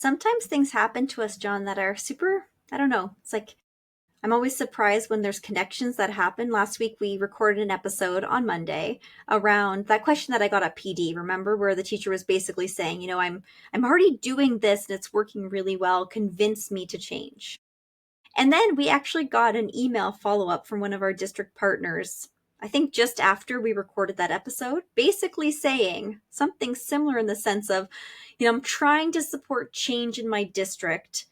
Sometimes things happen to us, John, that are super, I don't know. It's like I'm always surprised when there's connections that happen. Last week we recorded an episode on Monday around that question that I got at PD, remember, where the teacher was basically saying, I'm already doing this and it's working really well. Convince me to change. And then we actually got an email follow-up from one of our district partners, I think just after we recorded that episode, basically saying something similar in the sense of, I'm trying to support change in my district,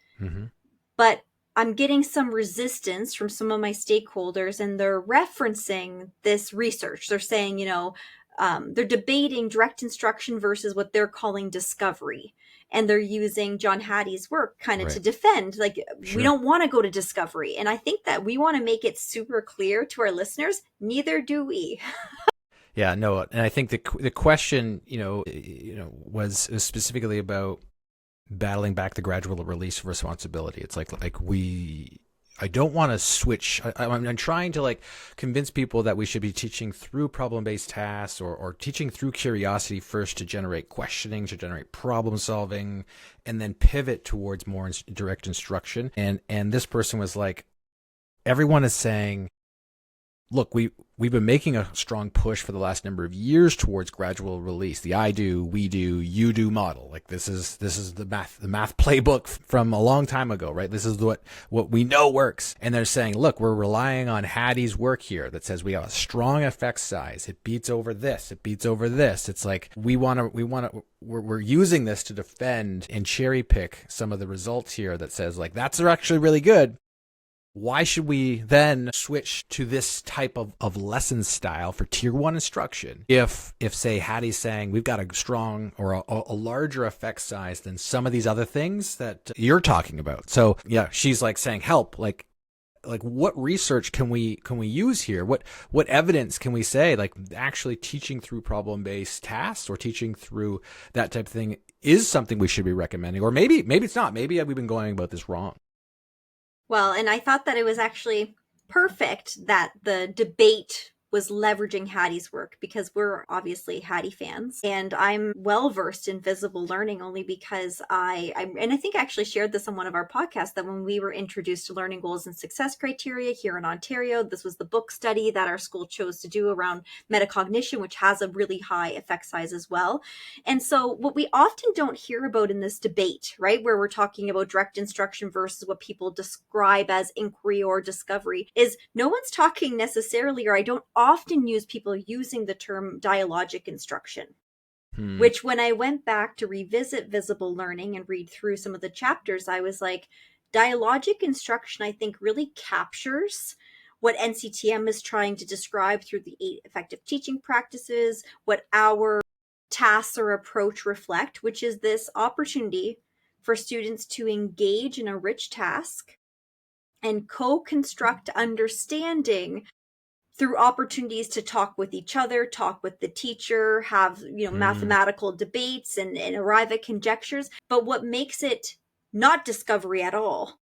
but I'm getting some resistance from some of my stakeholders, and they're referencing this research. They're saying, they're debating direct instruction versus what they're calling discovery. And they're using John Hattie's work kind of to defend, like, we don't want to go to discovery. And I think that we want to make it super clear to our listeners, neither do we. Yeah, no, and I think the question, was specifically about battling back the gradual release of responsibility. It's I don't want to switch. I'm trying to convince people that we should be teaching through problem-based tasks or teaching through curiosity first to generate questioning, to generate problem solving, and then pivot towards more direct instruction. And this person was like, everyone is saying, look, we've been making a strong push for the last number of years towards gradual release. The I do, we do, you do model. Like this is the math playbook from a long time ago, right? This is what we know works. And they're saying, look, we're relying on Hattie's work here that says we have a strong effect size. It beats over this. It beats over this. It's like we're using this to defend and cherry pick some of the results here that says that's actually really good. Why should we then switch to this type of lesson style for tier 1 instruction if say Hattie's saying we've got a strong or a larger effect size than some of these other things that you're talking about? So yeah, she's saying help, like what research can we use here? What evidence can we say actually teaching through problem-based tasks or teaching through that type of thing is something we should be recommending? Or maybe it's not. Maybe we've been going about this wrong. Well, and I thought that it was actually perfect that the debate was leveraging Hattie's work, because we're obviously Hattie fans, and I'm well versed in visible learning only because and I think I actually shared this on one of our podcasts, that when we were introduced to learning goals and success criteria here in Ontario, this was the book study that our school chose to do around metacognition, which has a really high effect size as well. And so what we often don't hear about in this debate, right, where we're talking about direct instruction versus what people describe as inquiry or discovery, is no one's talking necessarily, or I don't often use people using the term dialogic instruction, which when I went back to revisit visible learning and read through some of the chapters, I was like, dialogic instruction, I think, really captures what NCTM is trying to describe through the 8 effective teaching practices, what our tasks or approach reflect, which is this opportunity for students to engage in a rich task and co-construct understanding through opportunities to talk with each other, talk with the teacher, have mathematical debates and arrive at conjectures. But what makes it not discovery at all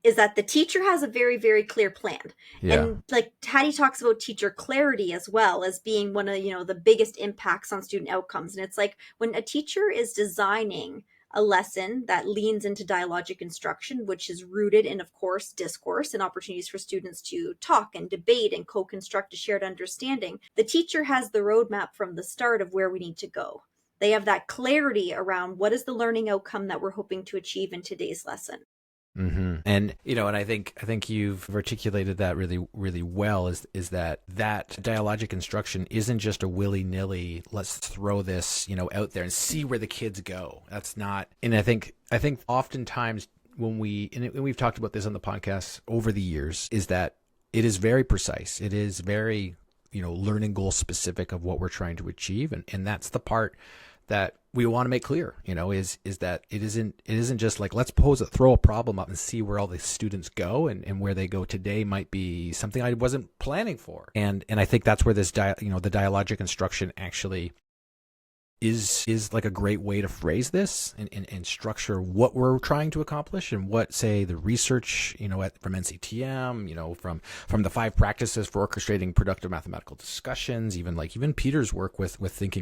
is that the teacher has a very, very clear plan. Yeah. And Hattie talks about teacher clarity as well as being one of the biggest impacts on student outcomes. And it's when a teacher is designing a lesson that leans into dialogic instruction, which is rooted in, of course, discourse and opportunities for students to talk and debate and co-construct a shared understanding, the teacher has the roadmap from the start of where we need to go. They have that clarity around what is the learning outcome that we're hoping to achieve in today's lesson. Mm-hmm. And and I think you've articulated that really, really well. Is that dialogic instruction isn't just a willy-nilly, let's throw this out there and see where the kids go. That's not. And I think oftentimes when we've talked about this on the podcast over the years, is that it is very precise. It is very learning goal specific of what we're trying to achieve, and that's the part that we want to make clear, is that it isn't just let's throw a problem up and see where all the students go, and where they go today might be something I wasn't planning for. And I think that's where this the dialogic instruction actually is like a great way to phrase this and structure what we're trying to accomplish and what, say, the research, from NCTM, from the 5 practices for orchestrating productive mathematical discussions, even Peter's work with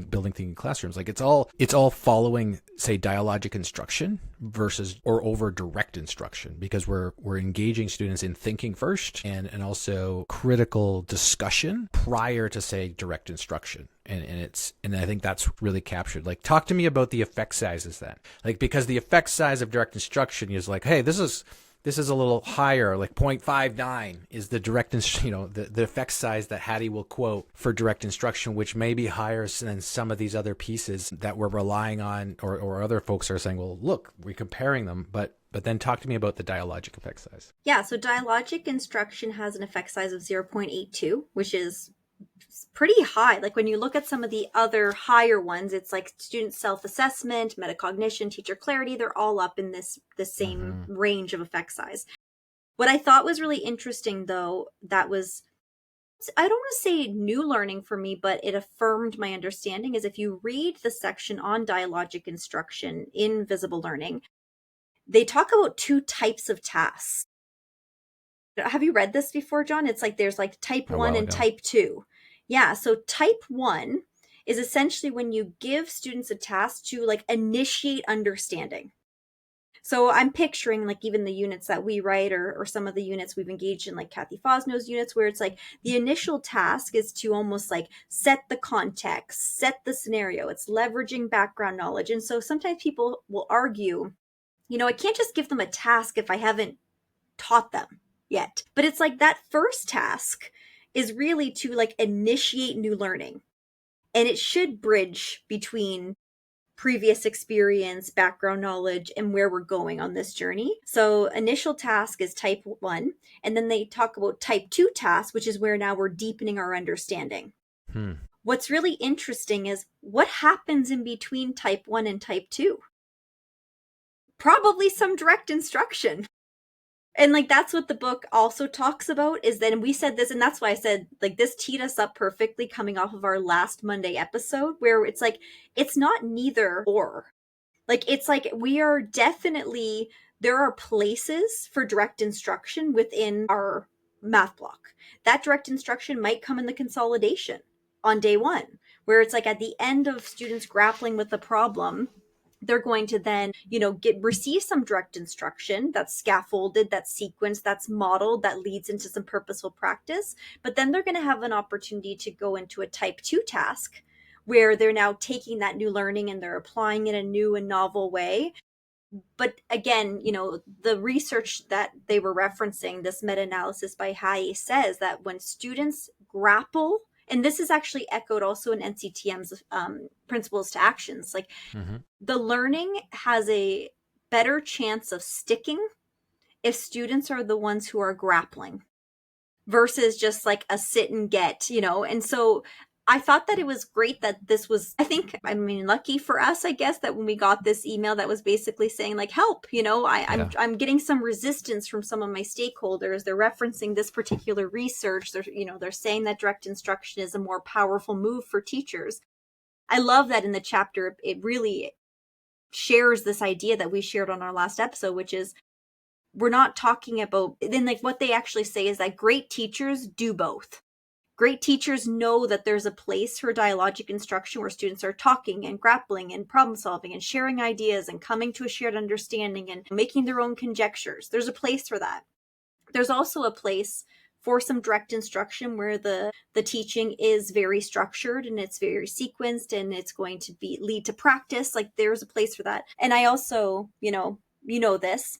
building thinking classrooms. Like it's all following, say, dialogic instruction versus or over direct instruction, because we're engaging students in thinking first and also critical discussion prior to, say, direct instruction. And I think that's really captured. Like, talk to me about the effect sizes then. Like, because the effect size of direct instruction is like, hey, this is a little higher, like 0.59 is the direct, the effect size that Hattie will quote for direct instruction, which may be higher than some of these other pieces that we're relying on, or other folks are saying, well, look, we're comparing them, but then talk to me about the dialogic effect size. Yeah, so dialogic instruction has an effect size of 0.82, which is pretty high. Like when you look at some of the other higher ones, it's like student self-assessment, metacognition, teacher clarity, they're all up in this same range of effect size. What I thought was really interesting, though, that was, I don't want to say new learning for me, but it affirmed my understanding, is if you read the section on dialogic instruction in Visible Learning, they talk about 2 types of tasks. Have you read this before, John? It's like there's like type 1 and type 2. Yeah, so type 1 is essentially when you give students a task to like initiate understanding. So I'm picturing like even the units that we write or some of the units we've engaged in, like Kathy Fosno's units, where it's like the initial task is to almost like set the context, set the scenario. It's leveraging background knowledge. And so sometimes people will argue, I can't just give them a task if I haven't taught them yet. But it's like that first task is really to like initiate new learning. And it should bridge between previous experience, background knowledge, and where we're going on this journey. So initial task is type 1. And then they talk about type 2 task, which is where now we're deepening our understanding. What's really interesting is what happens in between type 1 and type 2? Probably some direct instruction. And like that's what the book also talks about, is then we said this, and that's why I said like this teed us up perfectly coming off of our last Monday episode, where it's like it's not neither or. Like it's like we are definitely, there are places for direct instruction within our math block. That direct instruction might come in the consolidation on day 1, where it's like at the end of students grappling with the problem, they're going to then, receive some direct instruction that's scaffolded, that's sequenced, that's modeled, that leads into some purposeful practice. But then they're going to have an opportunity to go into a type 2 task where they're now taking that new learning and they're applying it in a new and novel way. But again, the research that they were referencing, this meta-analysis by Hattie, says that when students grapple, and this is actually echoed also in NCTM's principles to actions, like the learning has a better chance of sticking if students are the ones who are grappling versus just like a sit and get, and so I thought that it was great that this was, lucky for us, I guess, that when we got this email that was basically saying like, help, I'm getting some resistance from some of my stakeholders. They're referencing this particular research. They're saying that direct instruction is a more powerful move for teachers. I love that in the chapter, it really shares this idea that we shared on our last episode, which is we're not talking about, then like what they actually say is that great teachers do both. Great teachers know that there's a place for dialogic instruction where students are talking and grappling and problem solving and sharing ideas and coming to a shared understanding and making their own conjectures. There's a place for that. There's also a place for some direct instruction where the teaching is very structured and it's very sequenced and it's going to lead to practice. Like there's a place for that. And I also, this,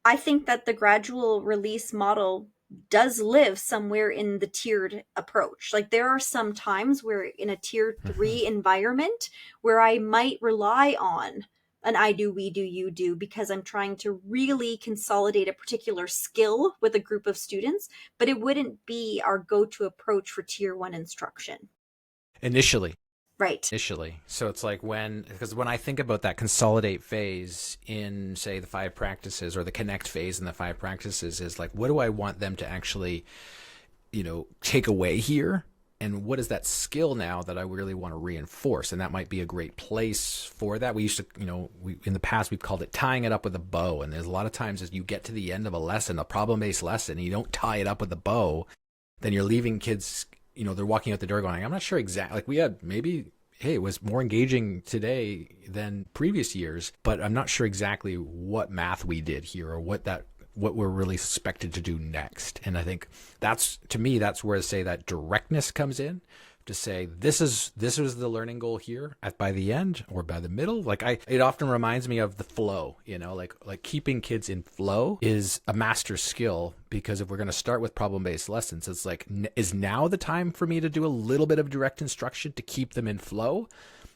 I think that the gradual release model does live somewhere in the tiered approach. Like there are some times where in a tier 3 environment where I might rely on an I do, we do, you do, because I'm trying to really consolidate a particular skill with a group of students, but it wouldn't be our go-to approach for tier 1 instruction. Initially. Right. Initially. So it's like because when I think about that consolidate phase in, say, the 5 practices, or the connect phase in the 5 practices, is like, what do I want them to actually, take away here? And what is that skill now that I really want to reinforce? And that might be a great place for that. We used to, in the past, we've called it tying it up with a bow. And there's a lot of times as you get to the end of a lesson, a problem-based lesson, and you don't tie it up with a bow, then you're leaving kids, they're walking out the door going, I'm not sure exactly, like we had maybe, hey, it was more engaging today than previous years, but I'm not sure exactly what math we did here or what we're really expected to do next. And I think that's where, say, that directness comes in, to say this was the learning goal here by the end or by the middle. It often reminds me of the flow, like keeping kids in flow is a master skill, because if we're going to start with problem-based lessons, it's like, is now the time for me to do a little bit of direct instruction to keep them in flow?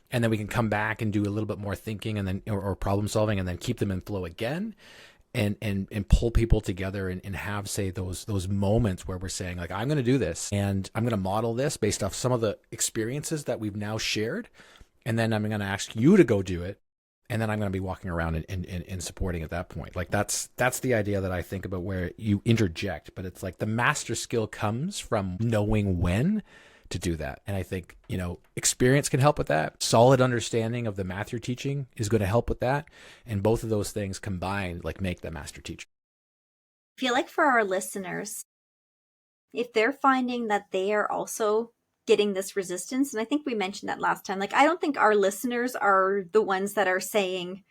And then we can come back and do a little bit more thinking and then, or problem solving, and then keep them in flow again. And pull people together and have, say, those moments where we're saying, like, I'm going to do this and I'm going to model this based off some of the experiences that we've now shared. And then I'm going to ask you to go do it. And then I'm going to be walking around and supporting at that point. Like that's the idea that I think about, where you interject, but it's like the master skill comes from knowing when to do that. And I think, experience can help with that. Solid understanding of the math you're teaching is going to help with that. And both of those things combined, like, make the master teacher. I feel like for our listeners, if they're finding that they are also getting this resistance, and I think we mentioned that last time, like, I don't think our listeners are the ones that are saying,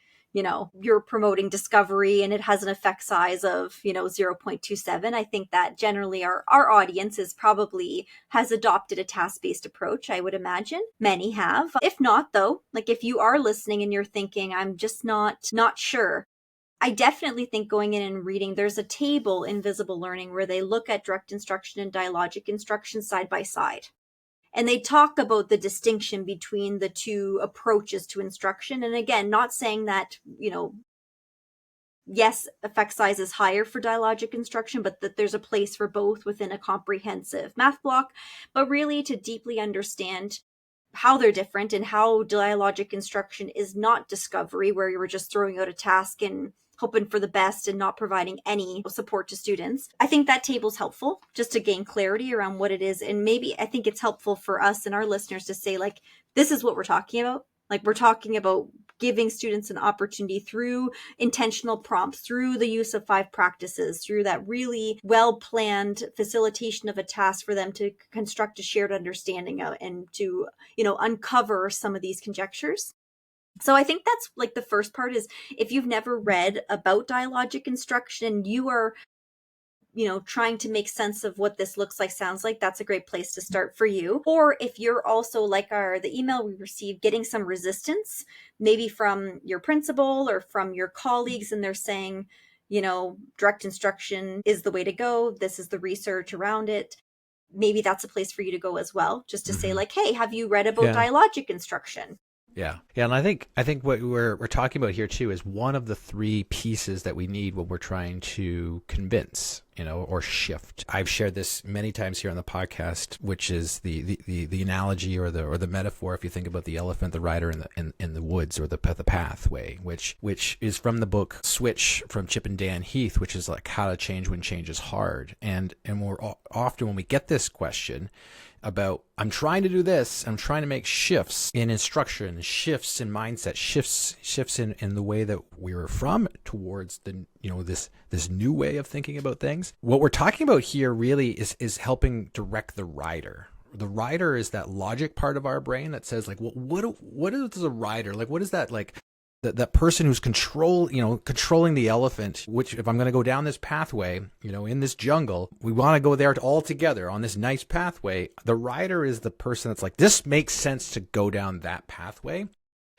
you're promoting discovery and it has an effect size of, 0.27. I think that generally our audience has adopted a task-based approach, I would imagine. Many have. If not, though, like, if you are listening and you're thinking, I'm just not sure, I definitely think going in and reading, there's a table in Visible Learning where they look at direct instruction and dialogic instruction side by side. And they talk about the distinction between the two approaches to instruction. And again, not saying that, yes, effect size is higher for dialogic instruction, but that there's a place for both within a comprehensive math block, but really to deeply understand how they're different and how dialogic instruction is not discovery, where you were just throwing out a task and hoping for the best and not providing any support to students. I think that table's helpful just to gain clarity around what it is. And maybe I think it's helpful for us and our listeners to say, like, this is what we're talking about. Like, we're talking about giving students an opportunity through intentional prompts, through the use of 5 practices, through that really well-planned facilitation of a task for them to construct a shared understanding of, and to, uncover some of these conjectures. So I think that's like the first part is, if you've never read about dialogic instruction, you are, trying to make sense of what this looks like, sounds like, that's a great place to start for you. Or if you're also, like the email we received, getting some resistance, maybe from your principal or from your colleagues, and they're saying, direct instruction is the way to go. This is the research around it. Maybe that's a place for you to go as well, just to say, like, hey, have you read about dialogic instruction? Yeah. And I think what we're talking about here too is one of the 3 pieces that we need when we're trying to convince, or shift. I've shared this many times here on the podcast, which is the analogy or the metaphor. If you think about the elephant, the rider in the woods, or the pathway, which is from the book Switch from Chip and Dan Heath, which is like how to change when change is hard. And more often when we get this question about, I'm trying to do this, I'm trying to make shifts in instruction, shifts in mindset, shifts in the way that we were from towards the, this new way of thinking about things. What we're talking about here really is helping direct the rider. The rider is that logic part of our brain that says, like, well, what is a rider? Like, what is that, like, that person who's controlling the elephant, which, if I'm going to go down this pathway, in this jungle, we want to go there all together on this nice pathway. The rider is the person that's like, this makes sense to go down that pathway.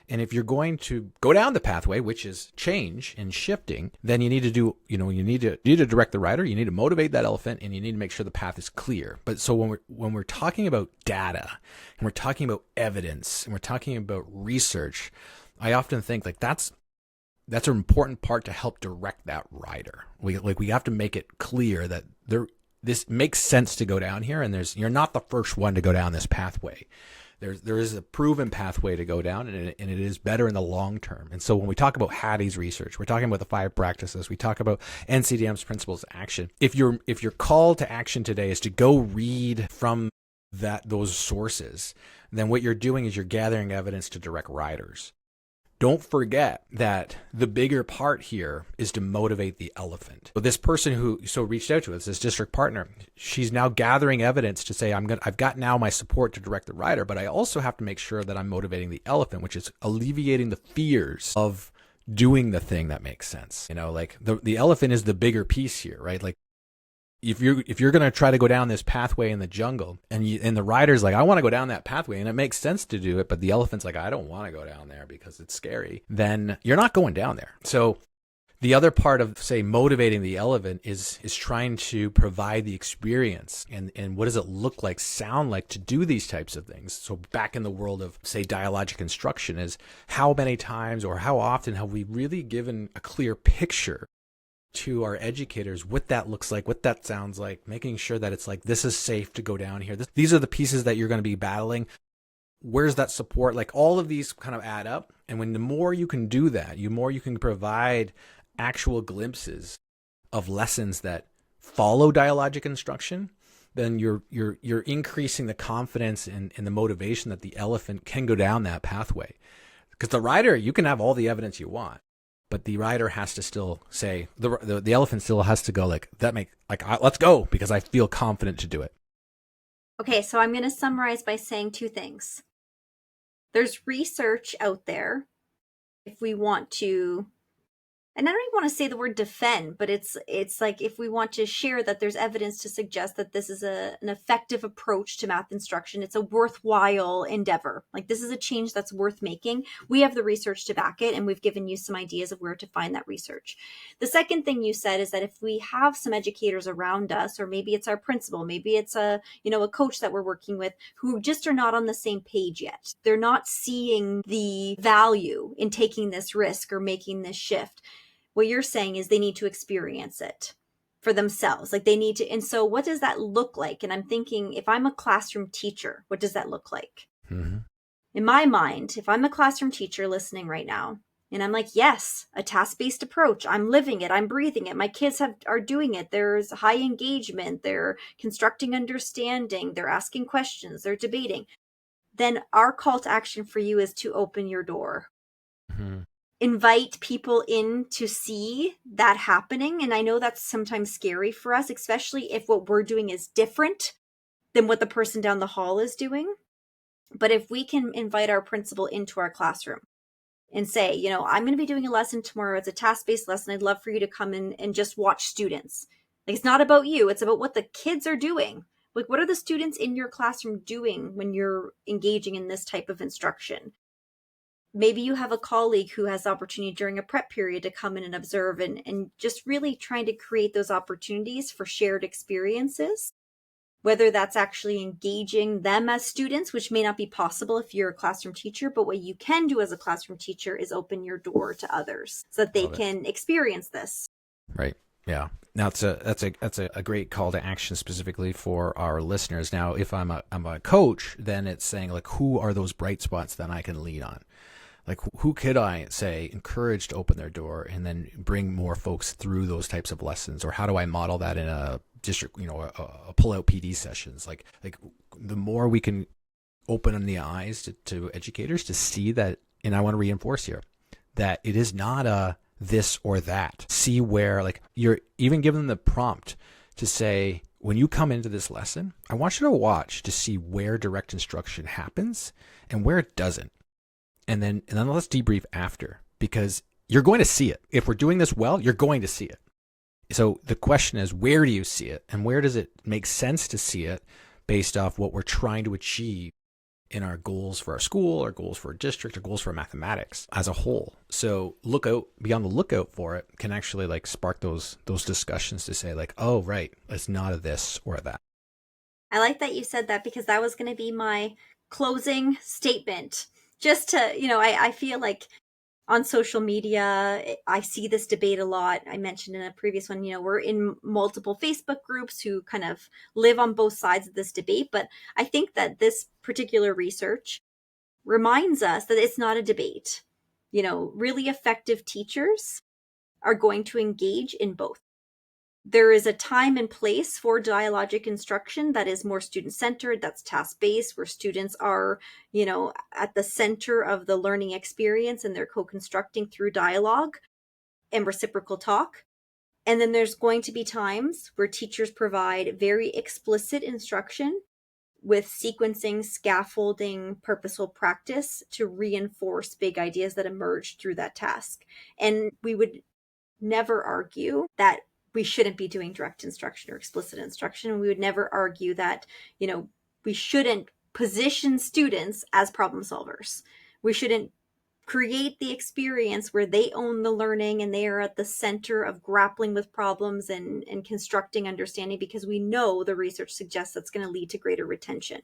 And if you're going to go down the pathway, which is change and shifting, then you need to do, you need to direct the rider, you need to motivate that elephant, and you need to make sure the path is clear. But so when we're talking about data, and we're talking about evidence, and we're talking about research, I often think, like, that's an important part to help direct that rider. We have to make it clear that this makes sense to go down here, and you're not the first one to go down this pathway. There is a proven pathway to go down, and it is better in the long term. And so when we talk about Hattie's research, we're talking about the 5 practices. We talk about NCDM's principles of action. If your call to action today is to go read from those sources, then what you're doing is you're gathering evidence to direct riders. Don't forget that the bigger part here is to motivate the elephant. So this person who reached out to us, this district partner, she's now gathering evidence to say, I've got now my support to direct the rider, but I also have to make sure that I'm motivating the elephant, which is alleviating the fears of doing the thing that makes sense. Like the elephant is the bigger piece here, right? Like if you're going to try to go down this pathway in the jungle and the rider's like, I want to go down that pathway, and it makes sense to do it, but the elephant's like, I don't want to go down there because it's scary, then you're not going down there. So the other part of, say, motivating the elephant is trying to provide the experience and what does it look like, sound like to do these types of things. So back in the world of, say, dialogic instruction is how many times or how often have we really given a clear picture to our educators what that looks like, what that sounds like, making sure that it's like, this is safe to go down here. These are the pieces that you're going to be battling. Where's that support? Like all of these kind of add up. And when the more you can do that, the more you can provide actual glimpses of lessons that follow dialogic instruction, then you're increasing the confidence and the motivation that the elephant can go down that pathway. Because the rider, you can have all the evidence you want, but the rider has to still say, the elephant still has to go like, let's go because I feel confident to do it. Okay, so I'm going to summarize by saying two things. There's research out there if we want to, and I don't even want to say the word defend, but it's like if we want to share that there's evidence to suggest that this is an effective approach to math instruction, it's a worthwhile endeavor. Like this is a change that's worth making. We have the research to back it, and we've given you some ideas of where to find that research. The second thing you said is that if we have some educators around us, or maybe it's our principal, maybe it's a coach that we're working with who just are not on the same page yet. They're not seeing the value in taking this risk or making this shift. What you're saying is they need to experience it for themselves. Like they need to. And so what does that look like? And I'm thinking, if I'm a classroom teacher, what does that look like? Mm-hmm. In my mind, if I'm a classroom teacher listening right now, and I'm like, yes, a task-based approach. I'm living it. I'm breathing it. My kids are doing it. There's high engagement. They're constructing understanding. They're asking questions. They're debating. Then our call to action for you is to open your door. Mm-hmm. Invite people in to see that happening. And I know that's sometimes scary for us, especially if what we're doing is different than what the person down the hall is doing. But if we can invite our principal into our classroom and say, I'm going to be doing a lesson tomorrow. It's a task-based lesson. I'd love for you to come in and just watch students. Like, it's not about you. It's about what the kids are doing. Like, what are the students in your classroom doing when you're engaging in this type of instruction? Maybe you have a colleague who has the opportunity during a prep period to come in and observe and just really trying to create those opportunities for shared experiences, whether that's actually engaging them as students, which may not be possible if you're a classroom teacher, but what you can do as a classroom teacher is open your door to others so that they can experience this. Right. Yeah. Now that's a great call to action specifically for our listeners. Now, if I'm a coach, then it's saying like, who are those bright spots that I can lean on? Like, who could I say encourage to open their door and then bring more folks through those types of lessons? Or how do I model that in a district, a pull-out PD sessions? Like the more we can open the eyes to educators to see that, and I want to reinforce here, that it is not a this or that. See where, like, you're even giving them the prompt to say, when you come into this lesson, I want you to watch to see where direct instruction happens and where it doesn't. And then let's debrief after, because you're going to see it. If we're doing this well, you're going to see it. So the question is, where do you see it? And where does it make sense to see it based off what we're trying to achieve in our goals for our school, our goals for our district, our goals for mathematics as a whole? So be on the lookout for it can actually like spark those discussions to say like, oh, right, it's not a this or a that. I like that you said that, because that was going to be my closing statement. Just to, I feel like on social media, I see this debate a lot. I mentioned in a previous one, we're in multiple Facebook groups who kind of live on both sides of this debate. But I think that this particular research reminds us that it's not a debate. Really effective teachers are going to engage in both. There is a time and place for dialogic instruction that is more student-centered, that's task-based, where students are, at the center of the learning experience and they're co-constructing through dialogue and reciprocal talk. And then there's going to be times where teachers provide very explicit instruction with sequencing, scaffolding, purposeful practice to reinforce big ideas that emerge through that task. And we would never argue that we shouldn't be doing direct instruction or explicit instruction. We would never argue that, we shouldn't position students as problem solvers. We shouldn't create the experience where they own the learning and they are at the center of grappling with problems and constructing understanding, because we know the research suggests that's going to lead to greater retention.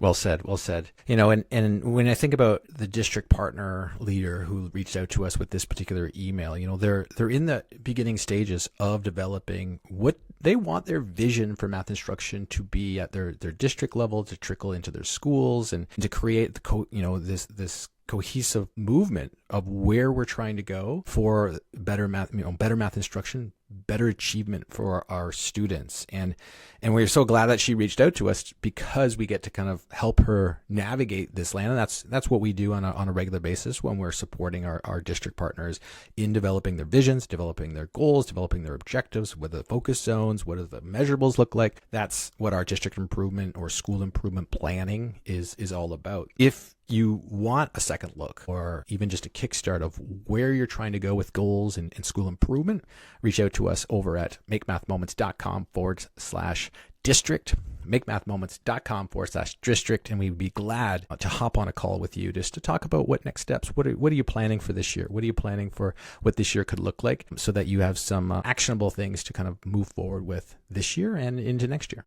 Well said, well said. And when I think about the district partner leader who reached out to us with this particular email, they're in the beginning stages of developing what they want their vision for math instruction to be at their district level, to trickle into their schools and to create this cohesive movement of where we're trying to go for better math instruction, better achievement for our students. And we're so glad that she reached out to us, because we get to kind of help her navigate this land. And that's what we do on a regular basis when we're supporting our district partners in developing their visions, developing their goals, developing their objectives, what are the focus zones, what do the measurables look like. That's what our district improvement or school improvement planning is all about. If you want a second look or even just a kickstart of where you're trying to go with goals and school improvement, reach out to us over at makemathmoments.com/district, makemathmoments.com/district, and we'd be glad to hop on a call with you just to talk about what next steps, what are you planning for this year? What are you planning for what this year could look like, so that you have some actionable things to kind of move forward with this year and into next year.